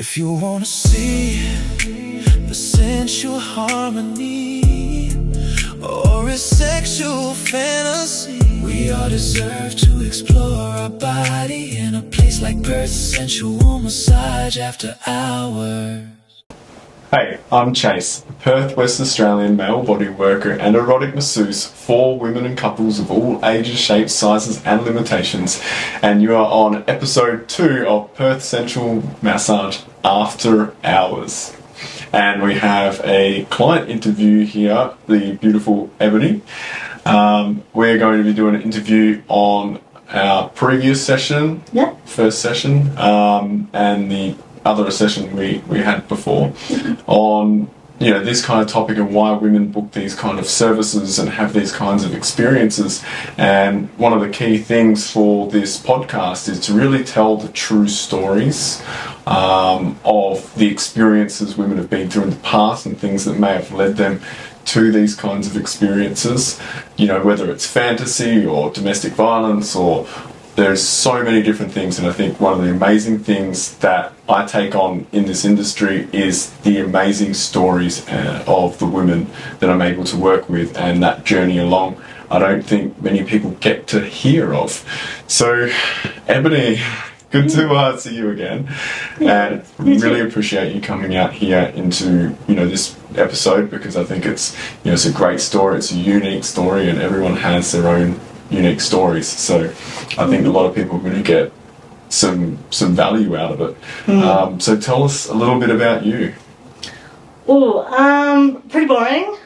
If you wanna see the sensual harmony or a sexual fantasy, we all deserve to explore our body in a place like Perth. Sensual massage after hours. Hey, I'm Chase, a Perth, West Australian male body worker and erotic masseuse for women and couples of all ages, shapes, sizes and limitations, and you are on episode 2 of Perth Sensual Massage After Hours. And we have a client interview here, the beautiful Ebony. We're going to be doing an interview on our previous session, first session, and the other session we had before on this kind of topic of why women book these kind of services and have these kinds of experiences. And one of the key things for this podcast is to really tell the true stories of the experiences women have been through in the past and things that may have led them to these kinds of experiences, whether it's fantasy or domestic violence, or there's so many different things. And I think one of the amazing things that I take on in this industry is the amazing stories of the women that I'm able to work with, and that journey along I don't think many people get to hear of. So Ebony, good to see you again, and really appreciate you coming out here into this episode, because I think it's it's a great story, it's a unique story, and everyone has their own unique stories, so I think a lot of people are going to get some value out of it. So tell us a little bit about you. Pretty boring.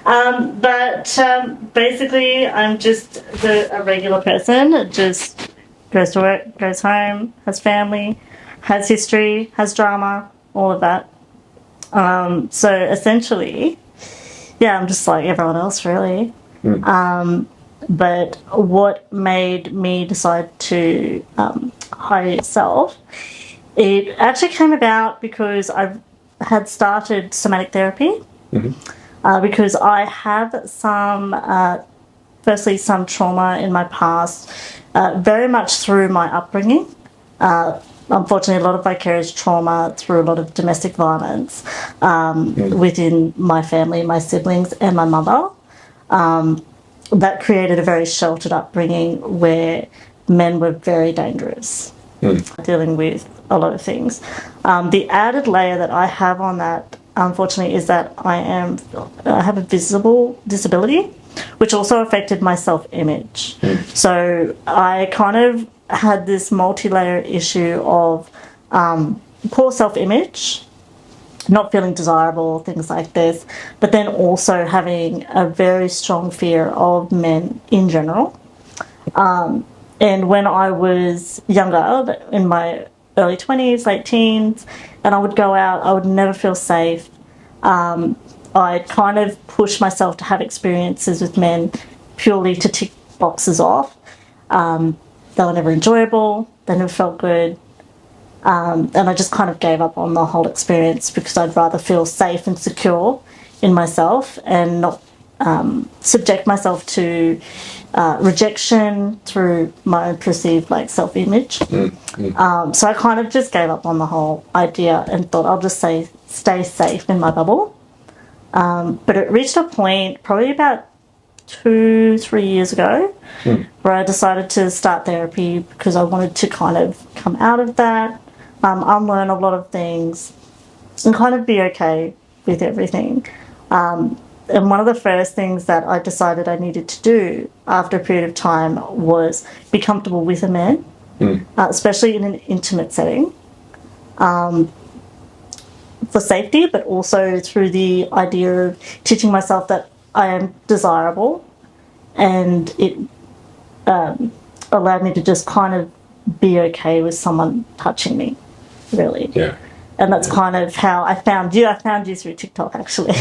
But basically I'm just a regular person, just goes to work, goes home, has family, has history, has drama, all of that. So essentially, I'm just like everyone else, really. But what made me decide to hire yourself, it actually came about because I had started somatic therapy. Because I have firstly some trauma in my past, very much through my upbringing. Unfortunately, a lot of vicarious trauma through a lot of domestic violence within my family, my siblings and my mother. That created a very sheltered upbringing where men were very dangerous, dealing with a lot of things. The added layer that I have on that, unfortunately, is that I have a visible disability, which also affected my self-image. So I kind of had this multi-layer issue of poor self-image, not feeling desirable, things like this, but then also having a very strong fear of men in general. And when I was younger, in my early 20s, late teens, and I would go out, I would never feel safe. I kind of pushed myself to have experiences with men purely to tick boxes off. They were never enjoyable, they never felt good. And I just kind of gave up on the whole experience because I'd rather feel safe and secure in myself and not subject myself to rejection through my own perceived self-image. So I kind of just gave up on the whole idea and thought I'll just stay safe in my bubble. But it reached a point probably about 2-3 years ago where I decided to start therapy because I wanted to kind of come out of that, unlearn a lot of things and kind of be okay with everything. And one of the first things that I decided I needed to do after a period of time was be comfortable with a man, especially in an intimate setting, for safety, but also through the idea of teaching myself that I am desirable, and it allowed me to just kind of be okay with someone touching me, really. Yeah. And that's kind of how I found you. I found you through TikTok, actually.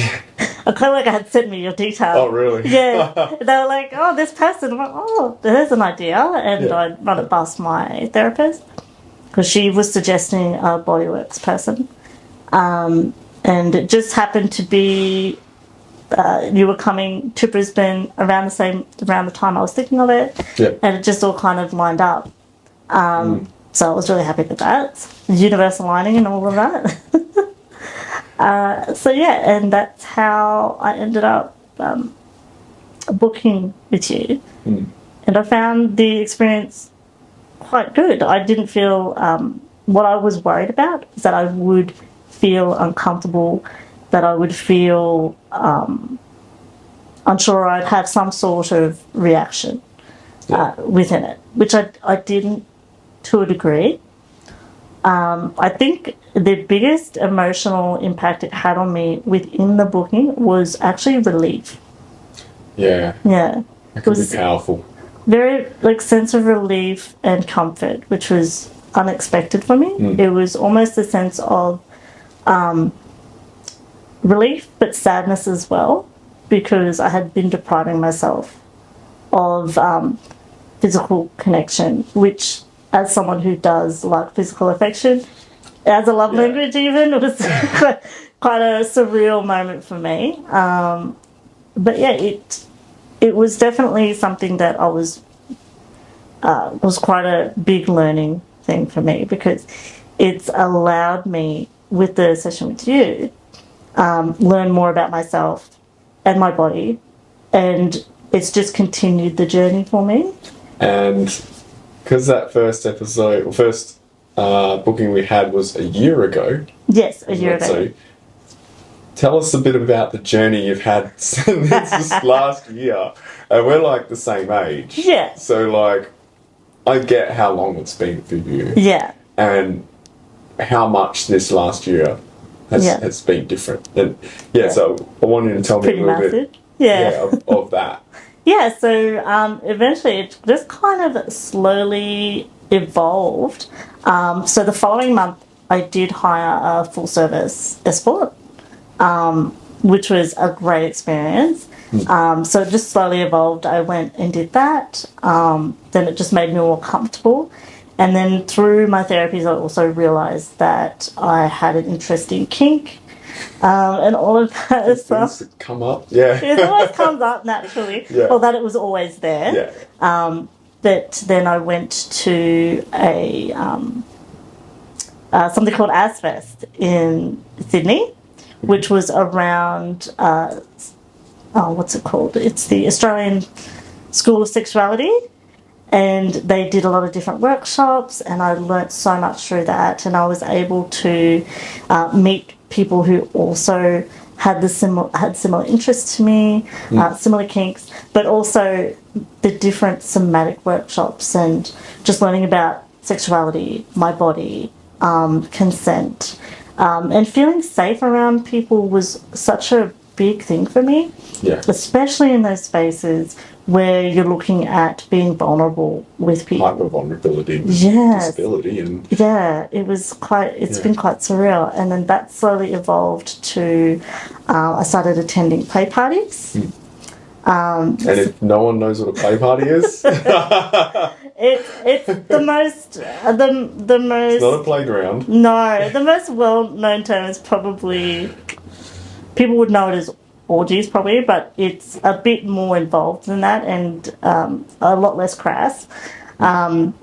I kind of had sent me your details. Oh, really? Yeah. They were like, oh, this person. I'm like, oh, there's an idea. And I run it past my therapist because she was suggesting a bodyworks person. And it just happened to be you were coming to Brisbane around the time I was thinking of it. Yeah. And it just all kind of lined up. So I was really happy with that. Universe aligning and all of that. So yeah, and that's how I ended up booking with you. And I found the experience quite good. I didn't feel what I was worried about is that I would feel uncomfortable, that I would feel unsure, I'd have some sort of reaction within it, which I didn't to a degree. I think the biggest emotional impact it had on me within the booking was actually relief. Yeah. Yeah. That could be powerful. Very, sense of relief and comfort, which was unexpected for me. It was almost a sense of relief, but sadness as well, because I had been depriving myself of physical connection, which, as someone who does like physical affection, as a love language even, it was quite a surreal moment for me. But yeah, it was definitely something that I was quite a big learning thing for me, because it's allowed me, with the session with you, learn more about myself and my body, and it's just continued the journey for me. And because that first booking we had was a year ago. Yes, a year ago. So tell us a bit about the journey you've had since this last year. And we're like the same age. Yeah. So like, I get how long it's been for you. Yeah. And how much this last year has been different. And so I want you to tell me a little bit of that. Yeah, so eventually it just kind of slowly evolved. So the following month I did hire a full service escort, which was a great experience. So it just slowly evolved. I went and did that. Then it just made me more comfortable. And then through my therapies, I also realised that I had an interest in kink and all of that stuff. Things come up, yeah. It always comes up naturally. Yeah. Or that it was always there. Yeah. But then I went to a something called ASFest in Sydney, which was around what's it called? It's the Australian School of Sexuality, and they did a lot of different workshops, and I learnt so much through that, and I was able to meet people who also had similar interests to me, similar kinks, but also the different somatic workshops, and just learning about sexuality, my body, consent, and feeling safe around people was such a big thing for me, especially in those spaces where you're looking at being vulnerable with people. Hyper-vulnerability, disability, and it was it's been quite surreal. And then that slowly evolved to I started attending play parties. And if no one knows what a play party is, it's the most it's not a playground. No, the most well-known term is probably, people would know it as orgies probably, but it's a bit more involved than that, and a lot less crass. And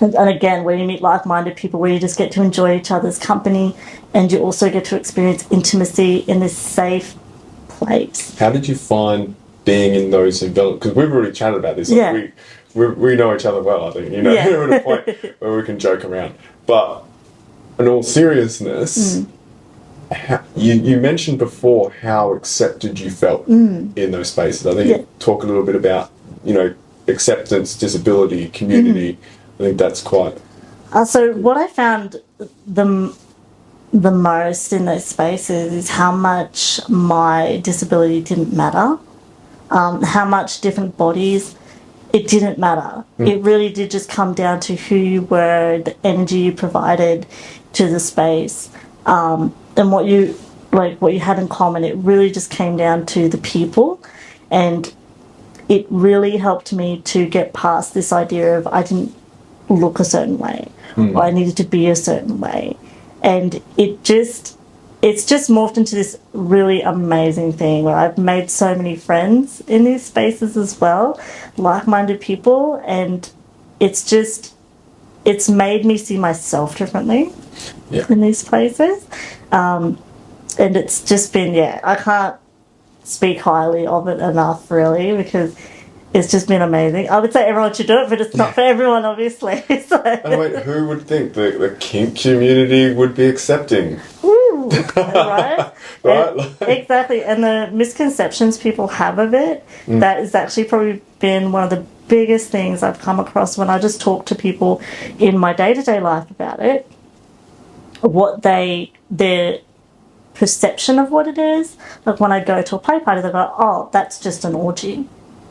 again, where you meet like-minded people, where you just get to enjoy each other's company, and you also get to experience intimacy in this safe place. How did you find being in those environments? Because we've already chatted about this. Like we know each other well, I think. We're at a point where we can joke around. But in all seriousness, you mentioned before how accepted you felt in those spaces. I think you talk a little bit about, acceptance, disability, community. I think that's quite... So what I found the most in those spaces is how much my disability didn't matter, how much different bodies, it didn't matter. It really did just come down to who you were, the energy you provided to the space, and what you had in common. It really just came down to the people, and it really helped me to get past this idea of I didn't look a certain way or I needed to be a certain way, and it's just morphed into this really amazing thing where I've made so many friends in these spaces as well, like-minded people, and it's it's made me see myself differently in these places. And it's just been, I can't speak highly of it enough, really, because it's just been amazing. I would say everyone should do it, but it's not for everyone, obviously. So. And wait, who would think the kink community would be accepting? Ooh, right? Right? Exactly. And the misconceptions people have of it, that has actually probably been one of the biggest things I've come across when I just talk to people in my day-to-day life about it. What their perception of what it is. Like when I go to a play party, they go, "Oh, that's just an orgy."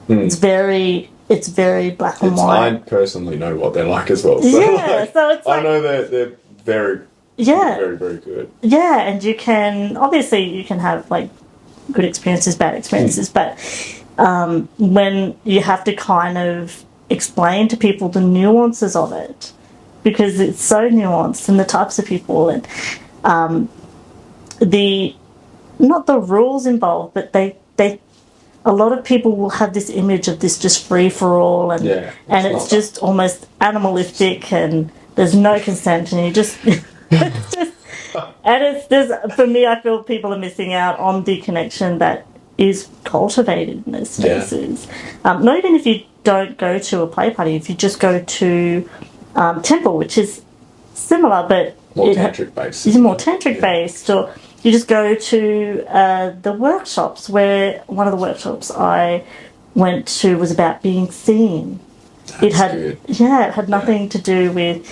It's very black and white. I personally know what they're like as well. So so it's like, I know they're very, very, very good. Yeah, and you can have like good experiences, bad experiences, but when you have to kind of explain to people the nuances of it, because it's so nuanced, and the types of people, and not the rules involved, but they a lot of people will have this image of this just free for all, and it's just almost animalistic, and there's no consent, and you just it's just, and it's just, for me, I feel people are missing out on the connection that is cultivated in those spaces. Not even if you don't go to a play party, if you just go to temple, which is similar, but more tantric based. It's more tantric based, or you just go to the workshops, where one of the workshops I went to was about being seen. It had nothing to do with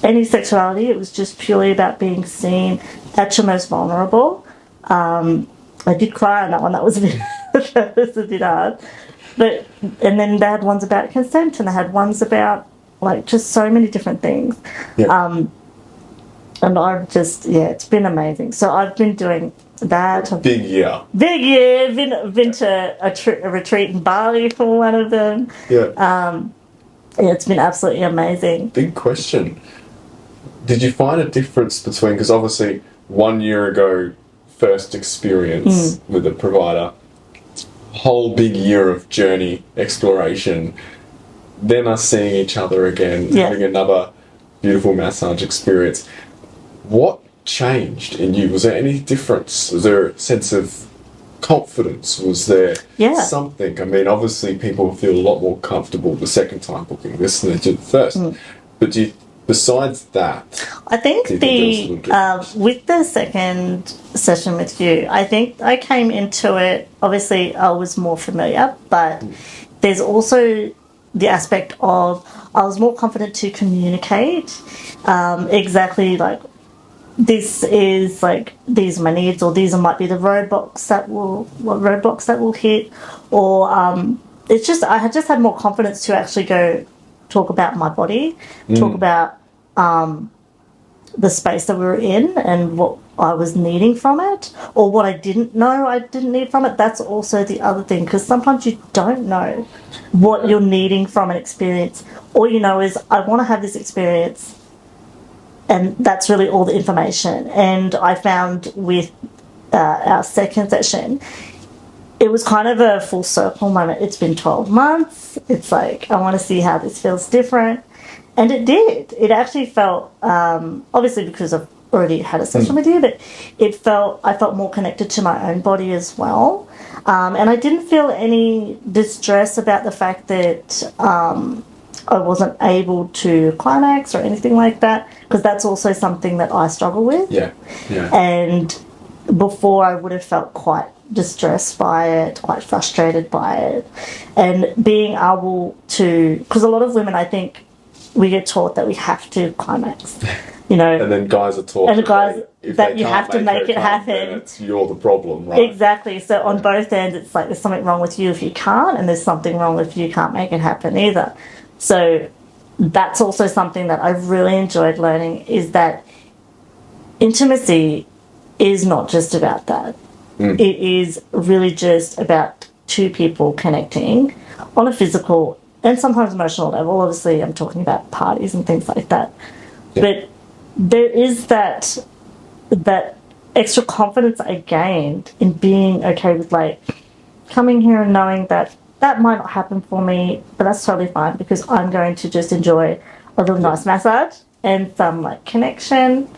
any sexuality. It was just purely about being seen at your most vulnerable. I did cry on that one. That was a bit hard. And then they had ones about consent, and they had ones about like just so many different things. And I've just, it's been amazing. So I've been doing that. Big year. Been to a retreat in Bali for one of them. It's been absolutely amazing. Big question. Did you find a difference between, because obviously 1 year ago, first experience with a provider, whole big year of journey, exploration, then us seeing each other again, having another beautiful massage experience. What changed in you? Was there any difference? Was there a sense of confidence? Was there something? I mean, obviously people feel a lot more comfortable the second time booking this than they did the first. But besides that, I think with the second session with you, I think I came into it, obviously I was more familiar, but there's also the aspect of I was more confident to communicate exactly like, this is like, these are my needs, or these might be the roadblocks that will hit, or it's just I had more confidence to actually go talk about my body, talk about the space that we were in and what I was needing from it, or what I didn't know I didn't need from it. That's also the other thing, because sometimes you don't know what you're needing from an experience. All you know is, I want to have this experience, and that's really all the information. And I found with our second session, it was kind of a full circle moment. It's been 12 months. It's like, I want to see how this feels different. And it did. It actually felt, obviously because I've already had a session with you, but I felt more connected to my own body as well. And I didn't feel any distress about the fact that I wasn't able to climax or anything like that, because that's also something that I struggle with. And before, I would have felt quite distressed by it, quite frustrated by it. And being able to, because a lot of women, I think, we get taught that we have to climax, you know. And then guys are taught that you have to make it happen. You're the problem, right? Exactly. So on both ends, it's like there's something wrong with you if you can't, and there's something wrong if you can't make it happen either. So that's also something that I've really enjoyed learning, is that intimacy is not just about that. It is really just about two people connecting on a physical and sometimes emotional level. Obviously, I'm talking about parties and things like that. But there is that extra confidence I gained in being okay with, like, coming here and knowing that might not happen for me, but that's totally fine, because I'm going to just enjoy a little nice massage and some like connection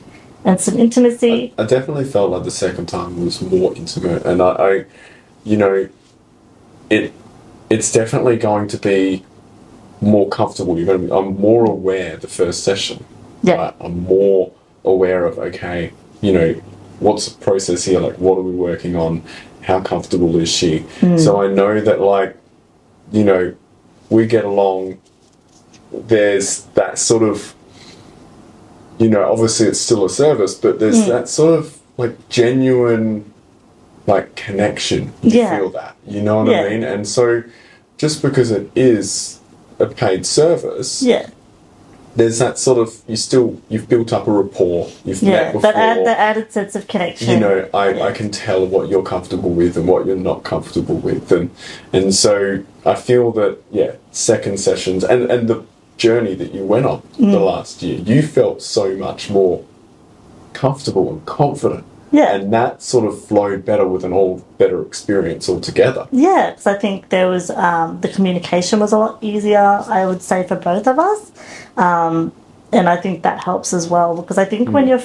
and some intimacy. I definitely felt like the second time was more intimate, and I you know, it's definitely going to be more comfortable. I'm more aware the first session. Yeah. Right? I'm more aware of, okay, what's the process here? Like, what are we working on? How comfortable is she? So I know that, like, we get along. There's that sort of, obviously it's still a service, but there's that sort of, like, genuine, like, connection. You feel that. You know what I mean? And so just because it is a paid service, there's that sort of, you've built up a rapport, you've met before. That added sense of connection. I can tell what you're comfortable with and what you're not comfortable with. And so I feel that, second sessions and the journey that you went on the last year, you felt so much more comfortable and confident. Yeah. And that sort of flowed better with an all better experience altogether. Yeah, because I think there was, the communication was a lot easier, I would say, for both of us. And I think that helps as well, because I think when you're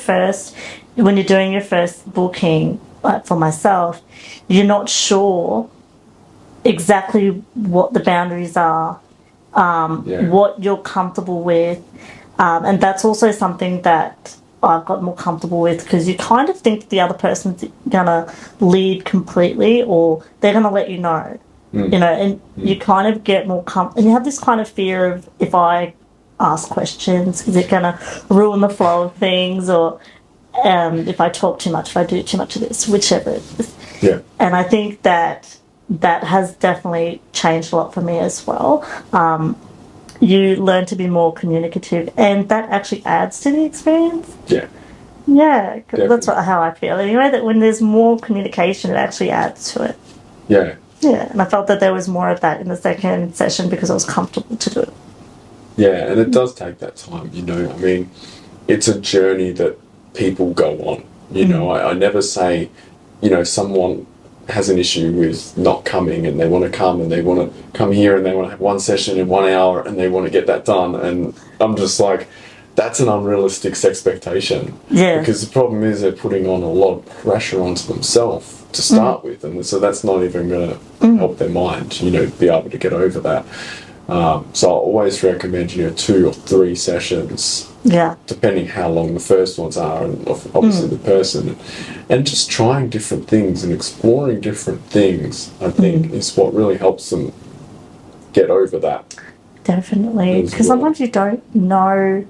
doing your first booking, like for myself, you're not sure exactly what the boundaries are, what you're comfortable with. And that's also something that I've got more comfortable with, because you kind of think the other person's gonna lead completely, or they're gonna let you know, and you kind of get more and you have this kind of fear of, if I ask questions, is it gonna ruin the flow of things, or if I talk too much, if I do too much of this, whichever it is. Yeah. And I think that has definitely changed a lot for me as well. You learn to be more communicative, and that actually adds to the experience. Yeah. Yeah, that's how I feel anyway, that when there's more communication, it actually adds to it. Yeah. Yeah, and I felt that there was more of that in the second session because I was comfortable to do it. Yeah, and it does take that time, I mean, it's a journey that people go on. I never say, someone has an issue with not coming and they want to come and they want to come here and they want to have one session in 1 hour and they want to get that done, and I'm just like, that's an unrealistic expectation. Yeah. Because the problem is they're putting on a lot of pressure onto themselves to start with, and so that's not even going to help their mind, be able to get over that. So I always recommend, 2 or 3 sessions. Yeah. Depending how long the first ones are, and obviously the person, and just trying different things and exploring different things, I think, is what really helps them get over that. Definitely, because sometimes you don't know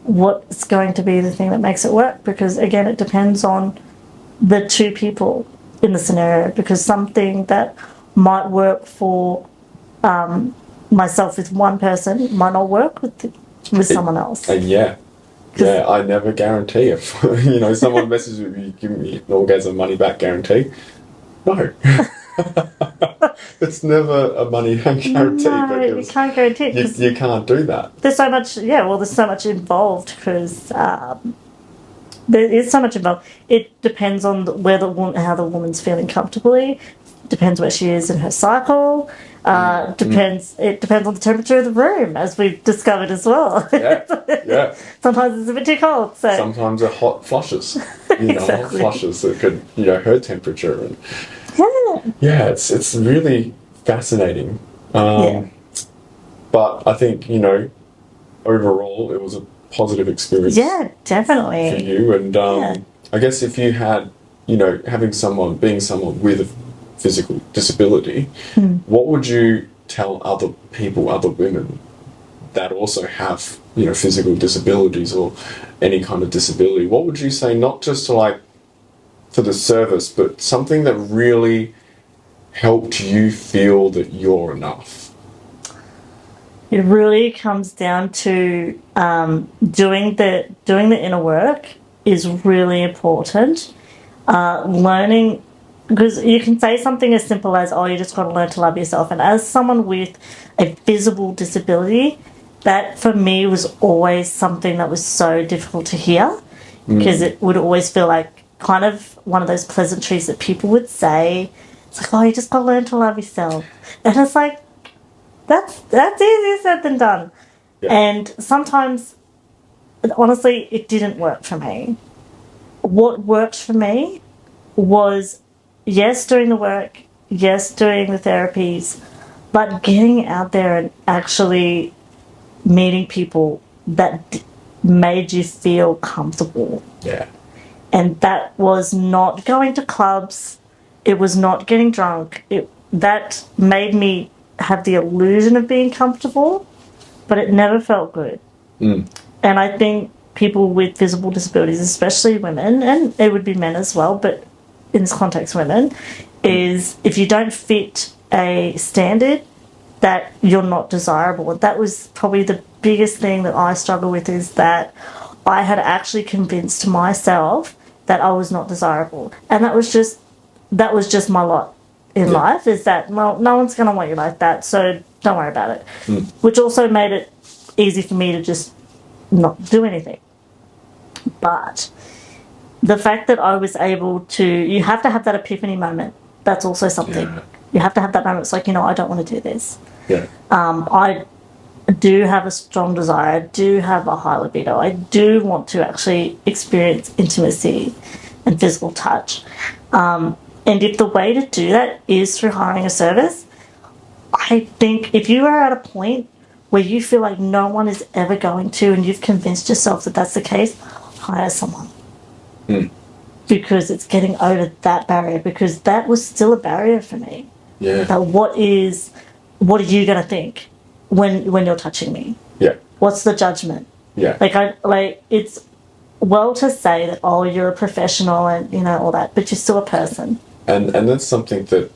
what's going to be the thing that makes it work, because again, it depends on the 2 people in the scenario, because something that might work for myself with one person might not work with someone else. And I never guarantee if someone messes with me, give me an orgasm money back guarantee. No. It's never a money guarantee. No, you can't guarantee it. You can't do that. There's so much, there's so much involved, because there is so much involved. It depends on how the woman's feeling comfortably. Depends where she is in her cycle. It depends on the temperature of the room, as we've discovered as well. Yeah. Sometimes it's a bit too cold. So sometimes they're hot flushes. Hot flushes that could, hurt temperature. And it's really fascinating. But I think, overall it was a positive experience. Yeah, definitely. For you. And I guess if you had, being someone with a physical disability, what would you tell other people, other women that also have, physical disabilities or any kind of disability? What would you say, not just to for the service, but something that really helped you feel that you're enough? It really comes down to doing the inner work is really important. Learning. Because you can say something as simple as, you just got to learn to love yourself. And as someone with a visible disability, that for me was always something that was so difficult to hear, because it would always feel like kind of one of those pleasantries that people would say. It's like, you just got to learn to love yourself. And it's like, that's easier said than done. Yeah. And sometimes honestly, it didn't work for me. What worked for me was, yes, doing the work, yes, doing the therapies, but getting out there and actually meeting people that made you feel comfortable. Yeah. And that was not going to clubs. It was not getting drunk. That made me have the illusion of being comfortable, but it never felt good. Mm. And I think people with visible disabilities, especially women, and it would be men as well, but in this context, women, is if you don't fit a standard, that you're not desirable. And that was probably the biggest thing that I struggle with, is that I had actually convinced myself that I was not desirable. And that was just my lot in life, is that, well, no one's going to want you like that, so don't worry about it. Which also made it easy for me to just not do anything. But the fact that I was able to, you have to have that epiphany moment. That's also something. Yeah. You have to have that moment. It's like, I don't want to do this. Yeah. I do have a strong desire. I do have a high libido. I do want to actually experience intimacy and physical touch. And if the way to do that is through hiring a service, I think if you are at a point where you feel like no one is ever going to, and you've convinced yourself that that's the case, hire someone. Because it's getting over that barrier, because that was still a barrier for me. Yeah. Like, what are you going to think when you're touching me? Yeah. What's the judgment? Yeah. It's well to say that, oh, you're a professional and all that, but you're still a person. And that's something that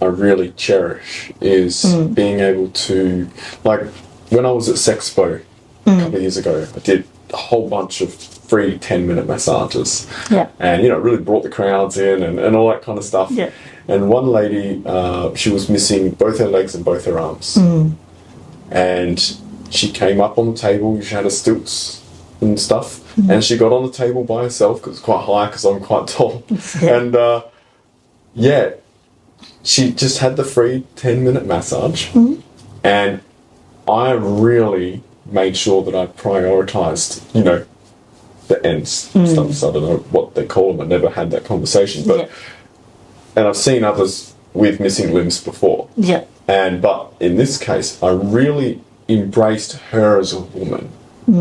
I really cherish, is being able to, like, when I was at Sexpo a couple of years ago, I did a whole bunch of free 10-minute massages. Yeah. And, really brought the crowds in and all that kind of stuff. Yeah. And one lady, she was missing both her legs and both her arms. And she came up on the table, she had her stilts and stuff, and she got on the table by herself, because it's quite high, because I'm quite tall. And, she just had the free 10-minute massage. And I really made sure that I prioritised, the ends stuff. So I don't know what they call them. I never had that conversation. But and I've seen others with missing limbs before. Yeah. But in this case, I really embraced her as a woman.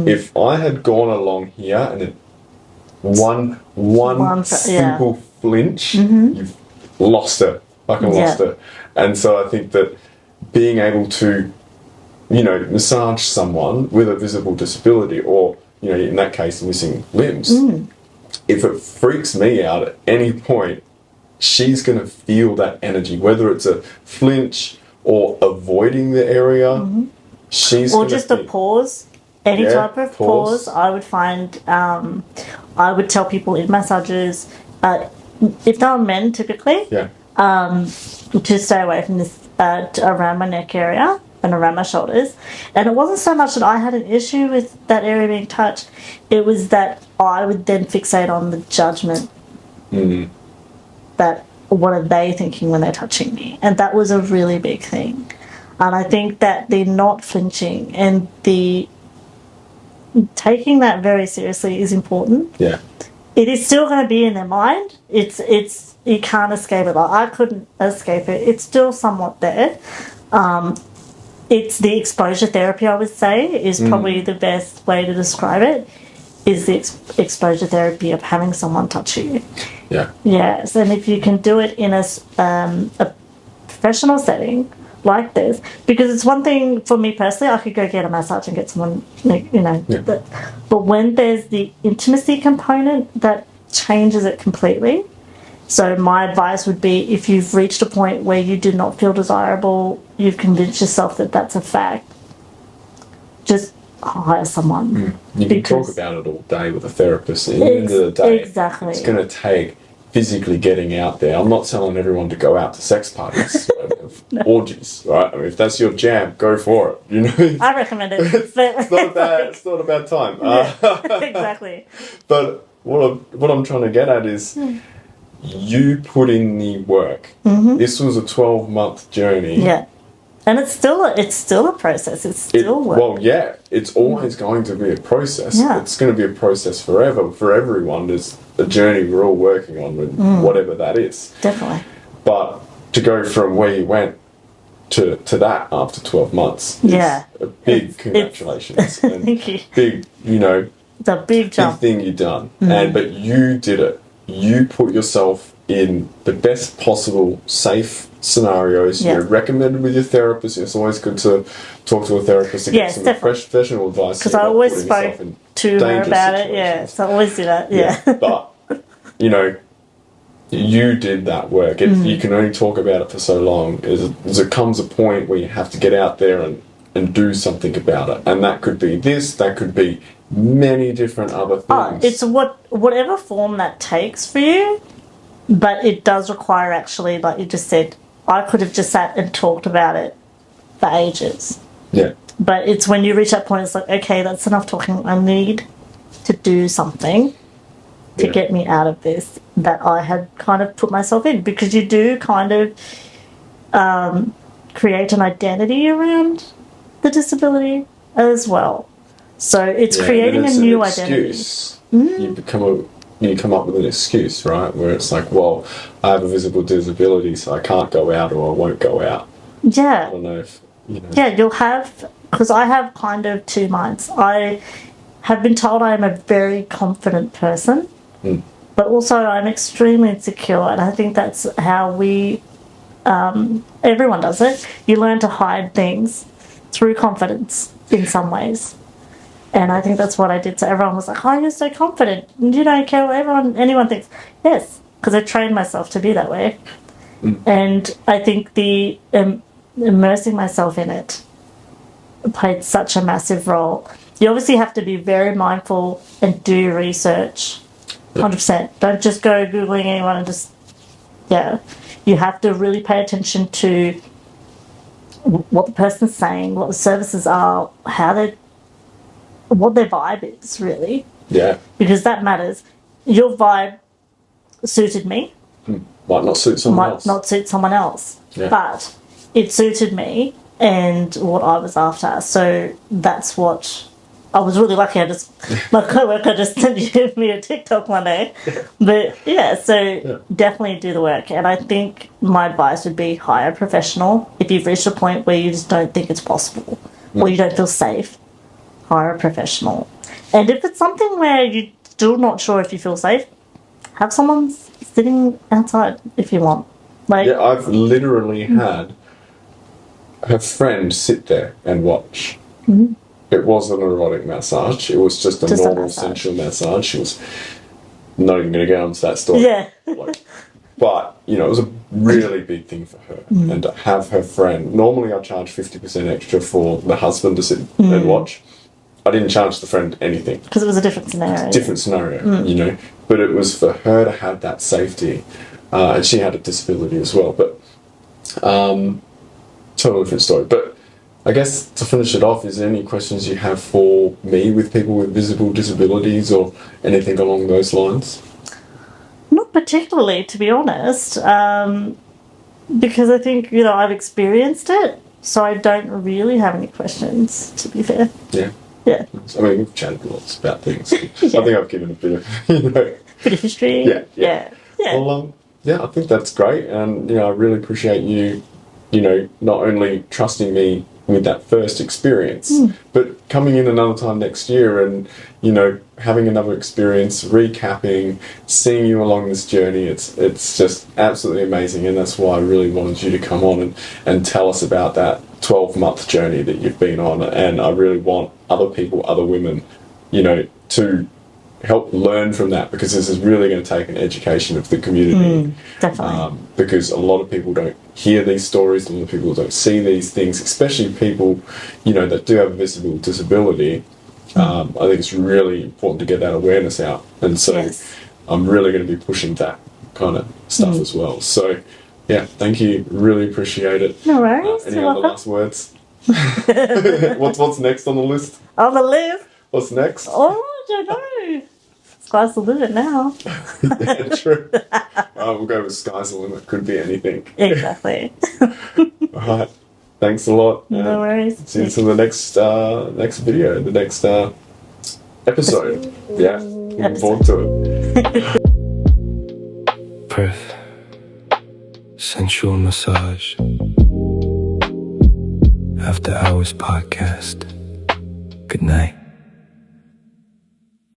If I had gone along here and it, one simple flinch, you've lost her. Fucking lost her. And so I think that being able to, massage someone with a visible disability, or, in that case, missing limbs, if it freaks me out at any point, she's going to feel that energy, whether it's a flinch or avoiding the area. She's or just a pause. Any type of pause. I would find, I would tell people in massages, if they're men typically, to stay away from this, around my neck area and around my shoulders. And it wasn't so much that I had an issue with that area being touched, it was that I would then fixate on the judgment that, what are they thinking when they're touching me? And that was a really big thing. And I think that the not flinching and the taking that very seriously is important. Yeah. It is still going to be in their mind. It's you can't escape it. Like, I couldn't escape it. It's still somewhat there. It's the exposure therapy, I would say, is probably the best way to describe it, is the exposure therapy of having someone touch you. Yeah. Yes, and if you can do it in a professional setting like this, because it's one thing for me personally, I could go get a massage and get someone, but when there's the intimacy component, that changes it completely. So my advice would be, if you've reached a point where you do not feel desirable, you've convinced yourself that that's a fact, just hire someone. You can talk about it all day with a therapist. At the end of the day, exactly. It's going to take physically getting out there. I'm not telling everyone to go out to sex parties, orgies, right? I mean, if that's your jam, go for it. I recommend it. It's not a bad time. Exactly. But what I'm trying to get at is, you put in the work. This was a 12-month journey And it's still a process. It's still work. Well, yeah, it's always going to be a process. Yeah. It's going to be a process forever for everyone. There's a journey we're all working on with whatever that is. Definitely. But to go from where you went to that after 12 months is a big congratulations. And thank you. Big, It's a big jump. big thing you've done. But you did it. You put yourself in the best possible safe scenarios. Yeah. You're recommended with your therapist. It's always good to talk to a therapist to get some professional advice. Because I always spoke to her about it. Yeah, so I always do that. Yeah. But, you did that work. You can only talk about it for so long. There comes a point where you have to get out there and do something about it. And that could be this, that could be many different other things. It's whatever form that takes for you, but it does require actually, like you just said, I could have just sat and talked about it for ages. Yeah. But it's when you reach that point, it's like, okay, that's enough talking. I need to do something to get me out of this that I had kind of put myself in, because you do kind of create an identity around the disability as well. So it's creating a new identity. You come up with an excuse, right? Where it's like, well, I have a visible disability, so I can't go out or I won't go out. Yeah. I don't know if, Yeah, you'll have, because I have kind of two minds. I have been told I am a very confident person, but also I'm extremely insecure, and I think that's how everyone does it. You learn to hide things through confidence in some ways. And I think that's what I did. So everyone was like, oh, you're so confident. You don't care what anyone thinks. Yes, because I trained myself to be that way. And I think the immersing myself in it played such a massive role. You obviously have to be very mindful and do your research. 100%. Don't just go Googling anyone and just, You have to really pay attention to what the person's saying, what the services are, what their vibe is, really. Yeah. Because that matters. Your vibe suited me. Might not suit someone else. Might not suit someone else. Yeah. But it suited me and what I was after. So that's what... I was really lucky. My co-worker just sent me a TikTok one day. But, definitely do the work. And I think my advice would be hire a professional. If you've reached a point where you just don't think it's possible or you don't feel safe, hire a professional. And if it's something where you're still not sure if you feel safe, have someone sitting outside if you want. I've literally had a friend sit there and watch. It wasn't an erotic massage. It was just a normal sensual massage. She was not even going to go into that story. Yeah. But, it was a really big thing for her. And to have her friend... Normally I charge 50% extra for the husband to sit and watch. I didn't charge the friend anything. Because it was a different scenario. Different scenario, But it was for her to have that safety. And she had a disability as well. But, totally different story. But I guess to finish it off, is there any questions you have for me with people with visible disabilities or anything along those lines? Not particularly, to be honest. Because I think, I've experienced it. So I don't really have any questions, to be fair. Yeah. Yeah. I mean, we've chatted lots about things. I think I've given a bit of, bit of history. Yeah. Well, I think that's great. And, I really appreciate you, not only trusting me with that first experience, but coming in another time next year and, having another experience, recapping, seeing you along this journey. It's just absolutely amazing. And that's why I really wanted you to come on and tell us about that 12-month journey that you've been on. And I really want other people, other women, to help learn from that, because this is really going to take an education of the community. Definitely. Because a lot of people don't hear these stories, a lot of people don't see these things, especially people, that do have a visible disability. I think it's really important to get that awareness out. And so I'm really going to be pushing that kind of stuff as well. So, thank you. Really appreciate it. No worries. Any other last words? What's next on the list? On the list? What's next? Oh, I don't know. Sky's the limit now. Yeah, true. We'll go with sky's the limit. Could be anything. Exactly. All right. Thanks a lot. No worries. See you in the next video, the next episode. Yeah, looking forward to it. Perth. Sensual massage. After Hours podcast. Good night.